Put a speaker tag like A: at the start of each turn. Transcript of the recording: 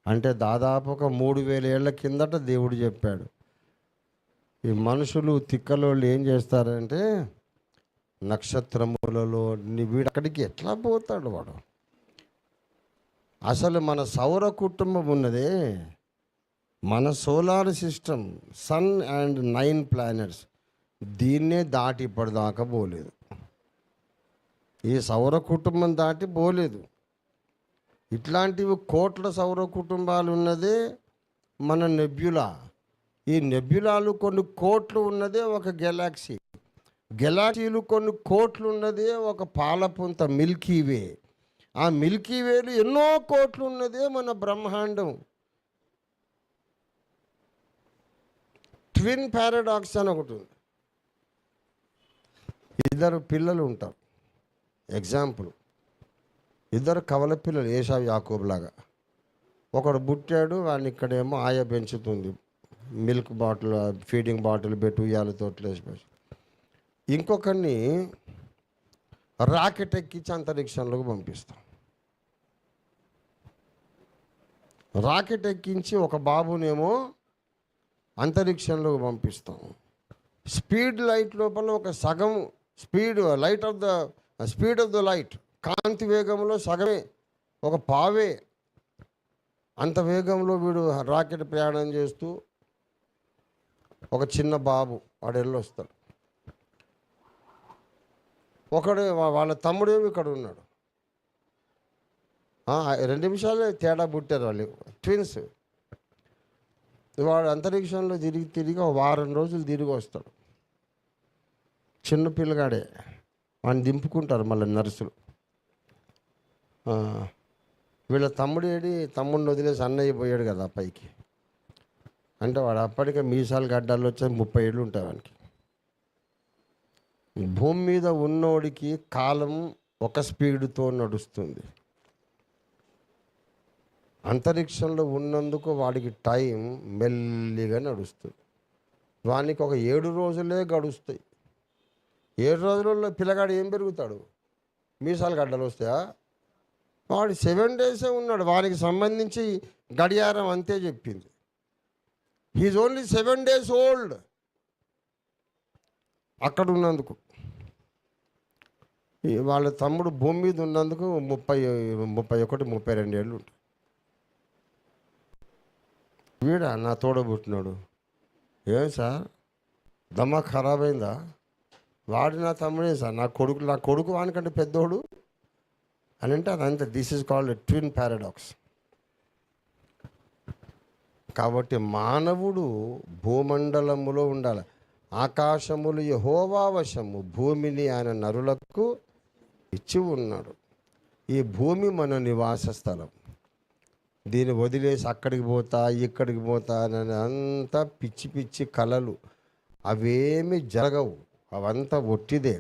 A: అంటే దాదాపు ఒక 3000 ఏళ్ల కిందట దేవుడు చెప్పాడు. ఈ మనుషులు తిక్కలోళ్ళు ఏం చేస్తారంటే నక్షత్రములలో వీడు అక్కడికి ఎట్లా పోతాడు వాడు. అసలు మన సౌర కుటుంబం ఉన్నదే, మన solar system, sun and 9 planets, దీన్నే దాటి ఇప్పటిదాకా పోలేదు. ఈ సౌర కుటుంబం దాటి పోలేదు. ఇట్లాంటివి కోట్ల సౌర కుటుంబాలు ఉన్నదే మన నెబ్యులా. ఈ నెబ్యులాలు కొన్ని కోట్లు ఉన్నదే ఒక గెలాక్సీ. గెలాక్సీలు కొన్ని కోట్లు ఉన్నదే ఒక పాలపుంత మిల్కీవే. ఆ మిల్కీవేలు ఎన్నో కోట్లు ఉన్నదే మన బ్రహ్మాండం. ట్విన్ పారాడాక్స్ అని ఒకటి ఉంది. ఇద్దరు పిల్లలు ఉంటారు. ఎగ్జాంపుల్, ఇద్దరు కవల పిల్లలు, ఏసావు యాకోబులాగా. ఒకడు పుట్టాడు, వాడిని ఇక్కడేమో ఆయ పెంచుతుంది, మిల్క్ బాటిల్ ఫీడింగ్ బాటిల్ పెట్టి ఉయ్యాలతో వేసి. ఇంకొకరిని రాకెట్ ఎక్కించి అంతరిక్షంలోకి పంపిస్తాం. రాకెట్ ఎక్కించి ఒక బాబునేమో అంతరిక్షంలోకి పంపిస్తాం. స్పీడ్ లైట్ లోపల ఒక సగం స్పీడ్ ఆఫ్ ద లైట్, కాంతి వేగంలో సగమే, ఒక పావే అంత వేగంలో వీడు రాకెట్ ప్రయాణం చేస్తూ ఒక చిన్న బాబు వాడు వెళ్ళొస్తాడు. ఒకడు వాళ్ళ తమ్ముడేమో ఇక్కడ ఉన్నాడు. 2 నిమిషాలే తేడా పుట్టారు వాళ్ళు, ట్విన్స్. వాడు అంతరిక్షంలో తిరిగి ఒక వారం రోజులు తిరిగి వస్తాడు. చిన్న పిల్లగాడే, వాడిని దింపుకుంటారు మళ్ళీ నర్సులు. వీళ్ళ తమ్ముడిని వదిలేసి అన్నయ్య పోయాడు కదా పైకి. అంటే వాడు అప్పటికే మీసాలు గడ్డాలు వచ్చి 30 ఏళ్ళు ఉంటాయి వానికి. భూమి మీద ఉన్నోడికి కాలం ఒక స్పీడుతో నడుస్తుంది. అంతరిక్షంలో ఉన్నందుకు వాడికి టైం మెల్లిగా నడుస్తుంది. వానికి ఒక 7 రోజులే గడుస్తాయి. 7 రోజులలో పిల్లగాడు ఏం పెరుగుతాడు? మీసాలు గడ్డలు వస్తాయా? వాడు 7 డేసే ఉన్నాడు. వానికి సంబంధించి గడియారం అంతే చెప్పింది. హీజ్ ఓన్లీ 7 days ఓల్డ్ అక్కడ ఉన్నందుకు. వాళ్ళ తమ్ముడు భూమి మీద ఉన్నందుకు 31, 32 ఏళ్ళు ఉంటాయి. వీడా నా తోడబుట్టినాడు. ఏం సార్ దమ్మా ఖరాబ్ అయిందా? వాడు నా తమ్ముడే సార్, నా కొడుకు వానికంటే పెద్దోడు అని అంటే అదంతా. This is called twin paradox. కాబట్టి మానవుడు భూమండలములో ఉండాలి. ఆకాశములు యెహోవా వశము, భూమిని ఆయన నరులకు ఇచ్చి ఉన్నాడు. ఈ భూమి మన నివాస స్థలం. దీన్ని వదిలేసి అక్కడికి పోతా ఇక్కడికి పోతా అని అంతా పిచ్చి పిచ్చి కలలు, అవేమి జరగవు, అవంతా ఒట్టిదే.